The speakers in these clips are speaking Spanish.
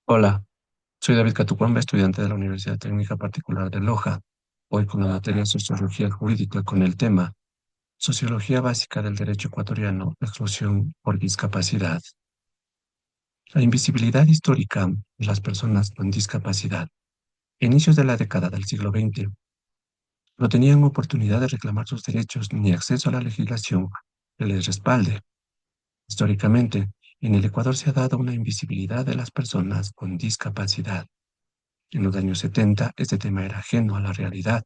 Hola, soy David Catucumbe, estudiante de la Universidad Técnica Particular de Loja. Hoy con la materia Sociología Jurídica con el tema Sociología Básica del Derecho Ecuatoriano, Exclusión por Discapacidad. La invisibilidad histórica de las personas con discapacidad. A inicios de la década del siglo XX, no tenían oportunidad de reclamar sus derechos ni acceso a la legislación que les respalde. Históricamente, en el Ecuador se ha dado una invisibilidad de las personas con discapacidad. En los años 70, este tema era ajeno a la realidad.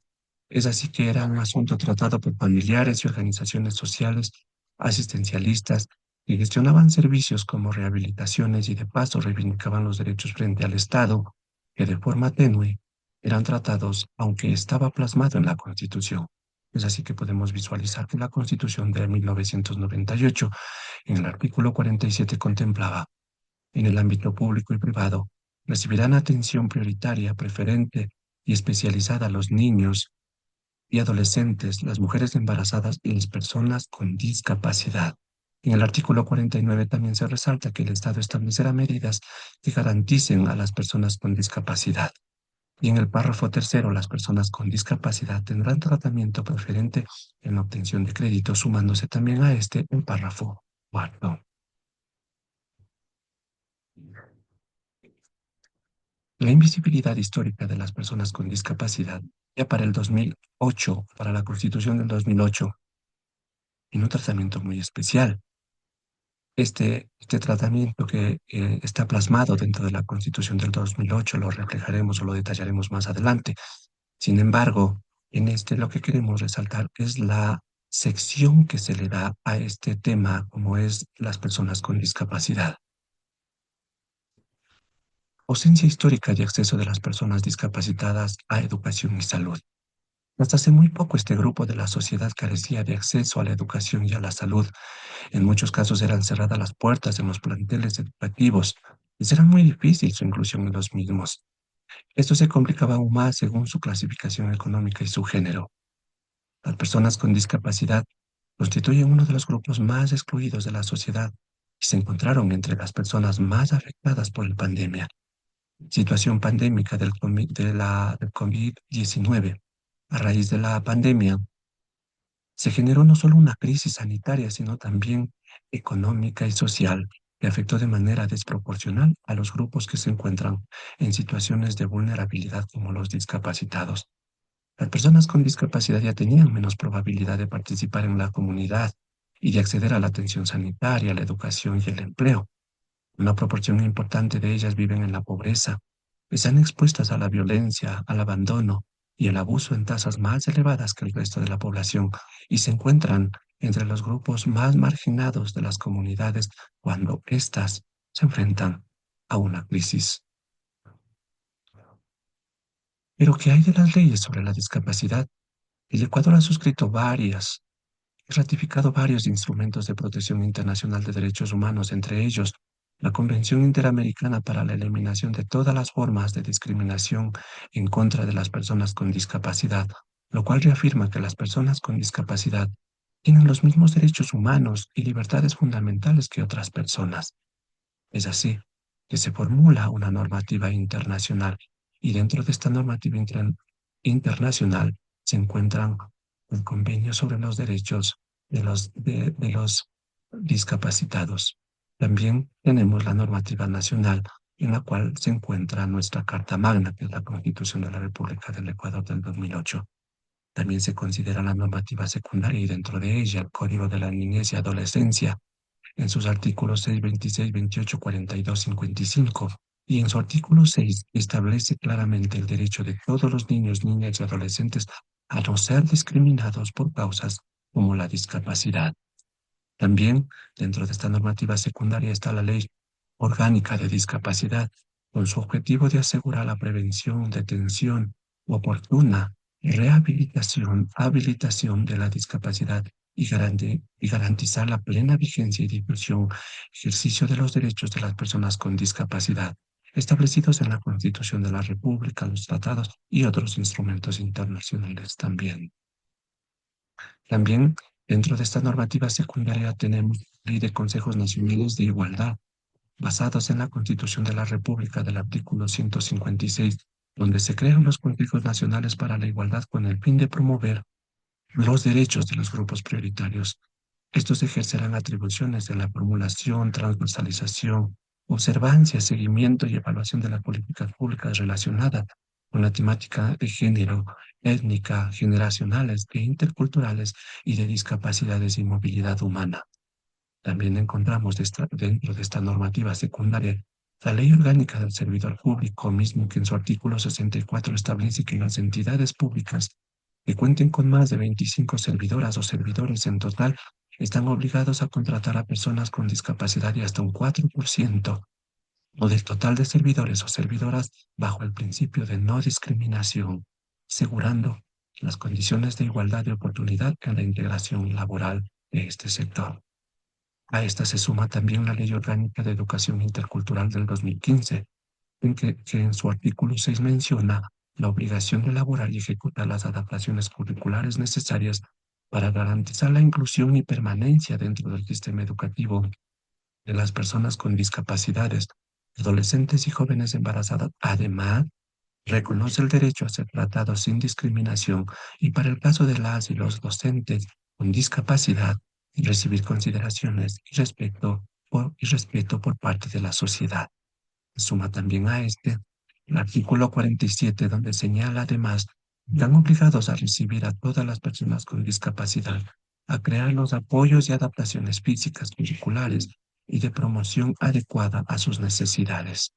Es así que era un asunto tratado por familiares y organizaciones sociales, asistencialistas, que gestionaban servicios como rehabilitaciones y de paso reivindicaban los derechos frente al Estado, que de forma tenue eran tratados, aunque estaba plasmado en la Constitución. Es así que podemos visualizar que la Constitución de 1998, en el artículo 47, contemplaba en el ámbito público y privado, recibirán atención prioritaria, preferente y especializada a los niños y adolescentes, las mujeres embarazadas y las personas con discapacidad. En el artículo 49 también se resalta que el Estado establecerá medidas que garanticen a las personas con discapacidad. Y en el párrafo tercero, las personas con discapacidad tendrán tratamiento preferente en la obtención de créditos, sumándose también a este el párrafo cuarto. La invisibilidad histórica de las personas con discapacidad, ya para el 2008, para la Constitución del 2008, en un tratamiento muy especial. Este tratamiento que está plasmado dentro de la Constitución del 2008 lo reflejaremos o lo detallaremos más adelante. Sin embargo, en este lo que queremos resaltar es la sección que se le da a este tema, como es las personas con discapacidad. Ausencia histórica de acceso de las personas discapacitadas a educación y salud. Hasta hace muy poco este grupo de la sociedad carecía de acceso a la educación y a la salud. En muchos casos eran cerradas las puertas en los planteles educativos y era muy difícil su inclusión en los mismos. Esto se complicaba aún más según su clasificación económica y su género. Las personas con discapacidad constituyen uno de los grupos más excluidos de la sociedad y se encontraron entre las personas más afectadas por la pandemia. Situación pandémica del COVID-19. A raíz de la pandemia, se generó no solo una crisis sanitaria, sino también económica y social, que afectó de manera desproporcional a los grupos que se encuentran en situaciones de vulnerabilidad como los discapacitados. Las personas con discapacidad ya tenían menos probabilidad de participar en la comunidad y de acceder a la atención sanitaria, la educación y el empleo. Una proporción importante de ellas viven en la pobreza, están expuestas a la violencia, al abandono y el abuso en tasas más elevadas que el resto de la población y se encuentran entre los grupos más marginados de las comunidades cuando éstas se enfrentan a una crisis. Pero ¿qué hay de las leyes sobre la discapacidad? El Ecuador ha suscrito varias y ratificado varios instrumentos de protección internacional de derechos humanos, entre ellos la Convención Interamericana para la Eliminación de todas las formas de discriminación en contra de las personas con discapacidad, lo cual reafirma que las personas con discapacidad tienen los mismos derechos humanos y libertades fundamentales que otras personas. Es así que se formula una normativa internacional y dentro de esta normativa internacional se encuentran el convenio sobre los derechos de los discapacitados. También tenemos la normativa nacional en la cual se encuentra nuestra Carta Magna, que es la Constitución de la República del Ecuador del 2008. También se considera la normativa secundaria y dentro de ella el Código de la Niñez y Adolescencia, en sus artículos 6, 26, 28, 42, 55, y en su artículo 6 establece claramente el derecho de todos los niños, niñas y adolescentes a no ser discriminados por causas como la discapacidad. También dentro de esta normativa secundaria está la Ley Orgánica de Discapacidad, con su objetivo de asegurar la prevención, detención oportuna, rehabilitación, habilitación de la discapacidad y garantizar la plena vigencia y difusión, ejercicio de los derechos de las personas con discapacidad, establecidos en la Constitución de la República, los tratados y otros instrumentos internacionales también. También dentro de esta normativa secundaria tenemos Ley de Consejos Nacionales de Igualdad, basados en la Constitución de la República del artículo 156, donde se crean los consejos nacionales para la igualdad con el fin de promover los derechos de los grupos prioritarios. Estos ejercerán atribuciones en la formulación, transversalización, observancia, seguimiento y evaluación de las políticas públicas relacionadas con la temática de género, étnica, generacionales e interculturales y de discapacidades y movilidad humana. También encontramos dentro de esta normativa secundaria la Ley Orgánica del Servidor Público, mismo que en su artículo 64 establece que las entidades públicas que cuenten con más de 25 servidoras o servidores en total están obligados a contratar a personas con discapacidad y hasta un 4% o del total de servidores o servidoras bajo el principio de no discriminación, asegurando las condiciones de igualdad de oportunidad en la integración laboral de este sector. A esta se suma también la Ley Orgánica de Educación Intercultural del 2015, que en su artículo 6 menciona la obligación de elaborar y ejecutar las adaptaciones curriculares necesarias para garantizar la inclusión y permanencia dentro del sistema educativo de las personas con discapacidades, adolescentes y jóvenes embarazadas. Además, reconoce el derecho a ser tratados sin discriminación y para el caso de las y los docentes con discapacidad, recibir consideraciones y respeto por parte de la sociedad. Suma también a este el artículo 47, donde señala además que están obligados a recibir a todas las personas con discapacidad, a crear los apoyos y adaptaciones físicas, curriculares y de promoción adecuada a sus necesidades.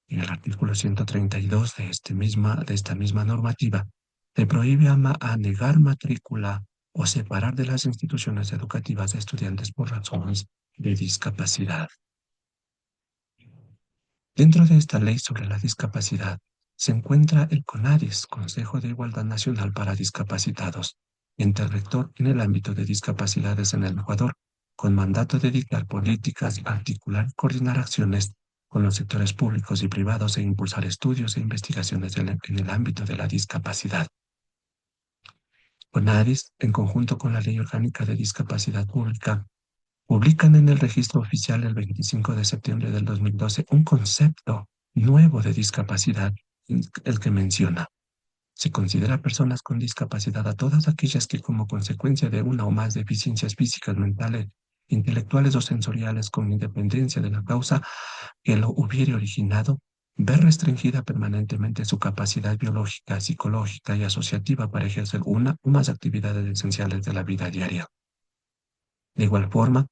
En el artículo 132 de esta misma normativa, se prohíbe a negar matrícula o separar de las instituciones educativas a estudiantes por razones de discapacidad. Dentro de esta ley sobre la discapacidad se encuentra el CONADIS, Consejo de Igualdad Nacional para Discapacitados, ente rector en el ámbito de discapacidades en el Ecuador, con mandato de dictar políticas, articular y coordinar acciones con los sectores públicos y privados e impulsar estudios e investigaciones en el ámbito de la discapacidad. CONADIS, en conjunto con la Ley Orgánica de Discapacidad Pública, publican en el registro oficial el 25 de septiembre del 2012 un concepto nuevo de discapacidad, el que menciona. Se considera personas con discapacidad a todas aquellas que como consecuencia de una o más deficiencias físicas, mentales, intelectuales o sensoriales con independencia de la causa que lo hubiere originado, ver restringida permanentemente su capacidad biológica, psicológica y asociativa para ejercer una o más actividades esenciales de la vida diaria. De igual forma,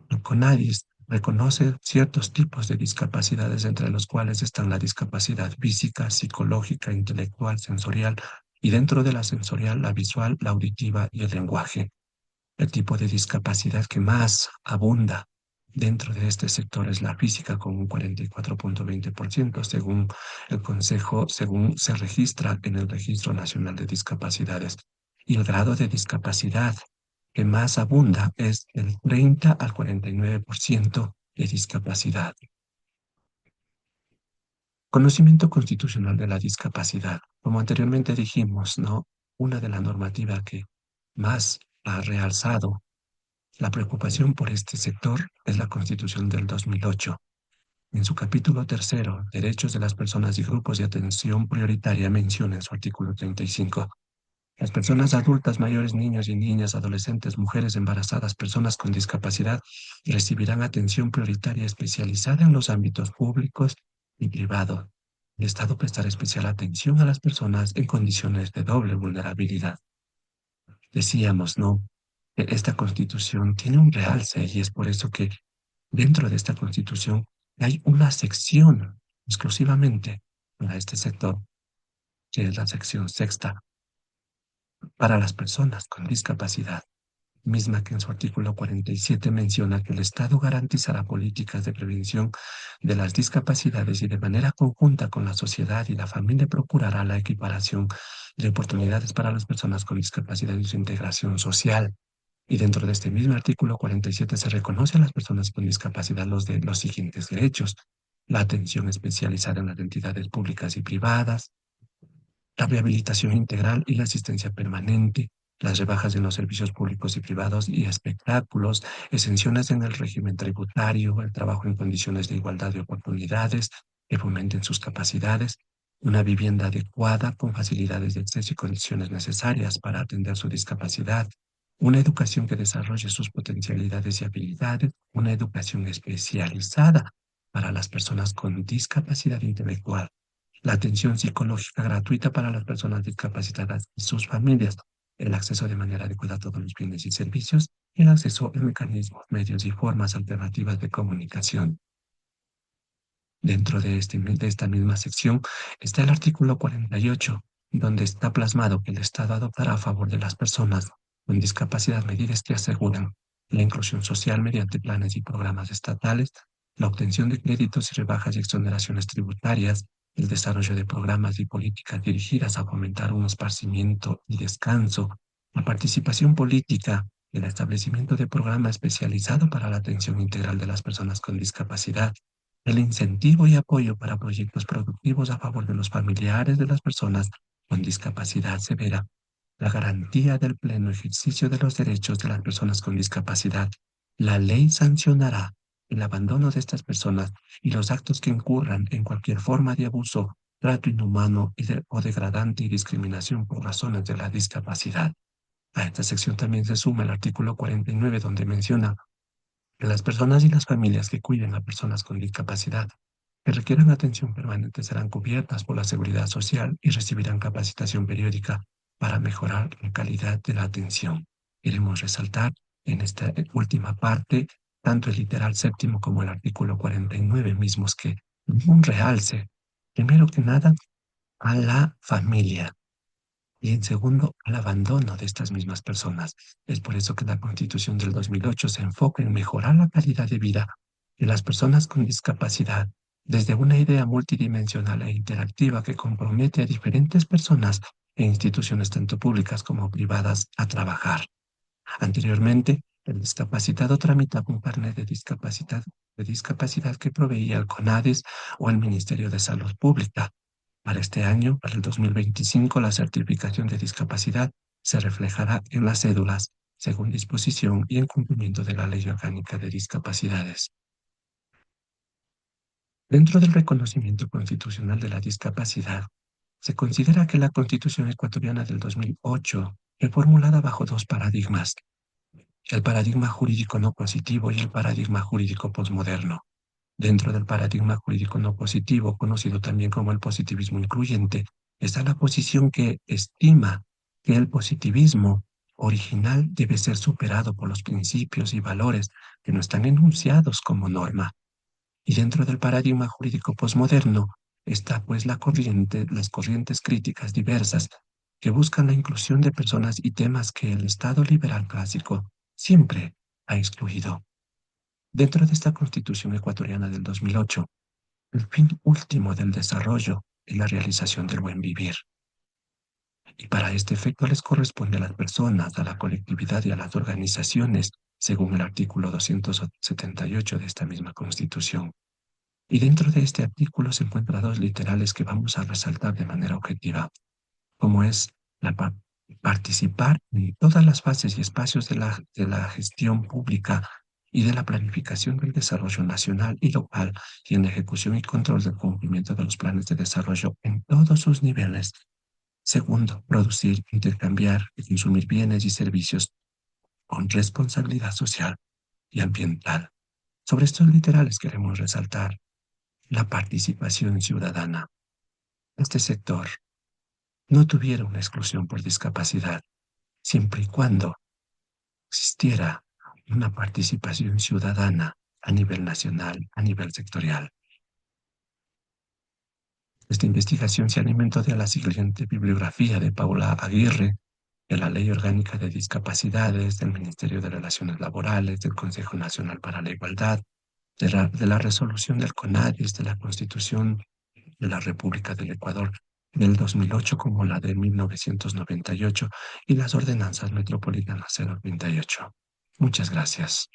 el CONADIS reconoce ciertos tipos de discapacidades, entre los cuales están la discapacidad física, psicológica, intelectual, sensorial, y dentro de la sensorial, la visual, la auditiva y el lenguaje. El tipo de discapacidad que más abunda dentro de este sector es la física, con un 44.20%, según el Consejo, según se registra en el Registro Nacional de Discapacidades. Y el grado de discapacidad que más abunda es del 30 al 49% de discapacidad. Conocimiento constitucional de la discapacidad. Como anteriormente dijimos, ¿no? Una de las normativas que más ha realzado la preocupación por este sector es la Constitución del 2008. En su capítulo tercero, Derechos de las Personas y Grupos de Atención Prioritaria, menciona en su artículo 35: las personas adultas, mayores, niños y niñas, adolescentes, mujeres embarazadas, personas con discapacidad, recibirán atención prioritaria especializada en los ámbitos públicos y privados. El Estado prestará especial atención a las personas en condiciones de doble vulnerabilidad. Decíamos, ¿no? Que esta constitución tiene un realce y es por eso que dentro de esta constitución hay una sección exclusivamente para este sector, que es la sección sexta, para las personas con discapacidad, misma que en su artículo 47 menciona que el Estado garantizará políticas de prevención de las discapacidades y de manera conjunta con la sociedad y la familia procurará la equiparación de oportunidades para las personas con discapacidad y su integración social. Y dentro de este mismo artículo 47 se reconoce a las personas con discapacidad los siguientes derechos: la atención especializada en las entidades públicas y privadas, la rehabilitación integral y la asistencia permanente, las rebajas en los servicios públicos y privados y espectáculos, exenciones en el régimen tributario, el trabajo en condiciones de igualdad de oportunidades que fomenten sus capacidades, una vivienda adecuada con facilidades de acceso y condiciones necesarias para atender su discapacidad, una educación que desarrolle sus potencialidades y habilidades, una educación especializada para las personas con discapacidad intelectual, la atención psicológica gratuita para las personas discapacitadas y sus familias, el acceso de manera adecuada a todos los bienes y servicios y el acceso a mecanismos, medios y formas alternativas de comunicación. Dentro de esta misma sección está el artículo 48, donde está plasmado que el Estado adoptará a favor de las personas con discapacidad medidas que aseguran la inclusión social mediante planes y programas estatales, la obtención de créditos y rebajas y exoneraciones tributarias, el desarrollo de programas y políticas dirigidas a fomentar un esparcimiento y descanso, la participación política, el establecimiento de programas especializados para la atención integral de las personas con discapacidad, el incentivo y apoyo para proyectos productivos a favor de los familiares de las personas con discapacidad severa, la garantía del pleno ejercicio de los derechos de las personas con discapacidad. La ley sancionará el abandono de estas personas y los actos que incurran en cualquier forma de abuso, trato inhumano o degradante y discriminación por razones de la discapacidad. A esta sección también se suma el artículo 49, donde menciona que las personas y las familias que cuiden a personas con discapacidad que requieran atención permanente serán cubiertas por la seguridad social y recibirán capacitación periódica para mejorar la calidad de la atención. Queremos resaltar en esta última parte tanto el literal séptimo como el artículo 49 mismos que un realce, primero que nada, a la familia y en segundo, al abandono de estas mismas personas. Es por eso que la Constitución del 2008 se enfoca en mejorar la calidad de vida de las personas con discapacidad desde una idea multidimensional e interactiva que compromete a diferentes personas e instituciones tanto públicas como privadas a trabajar. Anteriormente, el discapacitado tramitaba un carnet de discapacidad que proveía el CONADIS o el Ministerio de Salud Pública. Para este año, para el 2025, la certificación de discapacidad se reflejará en las cédulas, según disposición y en cumplimiento de la Ley Orgánica de Discapacidades. Dentro del reconocimiento constitucional de la discapacidad, se considera que la Constitución ecuatoriana del 2008 fue formulada bajo dos paradigmas: el paradigma jurídico no positivo y el paradigma jurídico posmoderno. Dentro del paradigma jurídico no positivo, conocido también como el positivismo incluyente, está la posición que estima que el positivismo original debe ser superado por los principios y valores que no están enunciados como norma. Y dentro del paradigma jurídico posmoderno está pues las corrientes críticas diversas que buscan la inclusión de personas y temas que el Estado liberal clásico siempre ha excluido. Dentro de esta Constitución ecuatoriana del 2008, el fin último del desarrollo es la realización del buen vivir. Y para este efecto les corresponde a las personas, a la colectividad y a las organizaciones, según el artículo 278 de esta misma Constitución. Y dentro de este artículo se encuentran dos literales que vamos a resaltar de manera objetiva, como es la participar en todas las fases y espacios de la gestión pública y de la planificación del desarrollo nacional y local y en la ejecución y control del cumplimiento de los planes de desarrollo en todos sus niveles. Segundo, producir, intercambiar y consumir bienes y servicios con responsabilidad social y ambiental. Sobre estos literales queremos resaltar la participación ciudadana. Este sector no tuviera una exclusión por discapacidad, siempre y cuando existiera una participación ciudadana a nivel nacional, a nivel sectorial. Esta investigación se alimentó de la siguiente bibliografía de Paula Aguirre, de la Ley Orgánica de Discapacidades, del Ministerio de Relaciones Laborales, del Consejo Nacional para la Igualdad, de la resolución del CONADIS, de la Constitución de la República del Ecuador del 2008 como la de 1998 y las ordenanzas metropolitanas 038. Muchas gracias.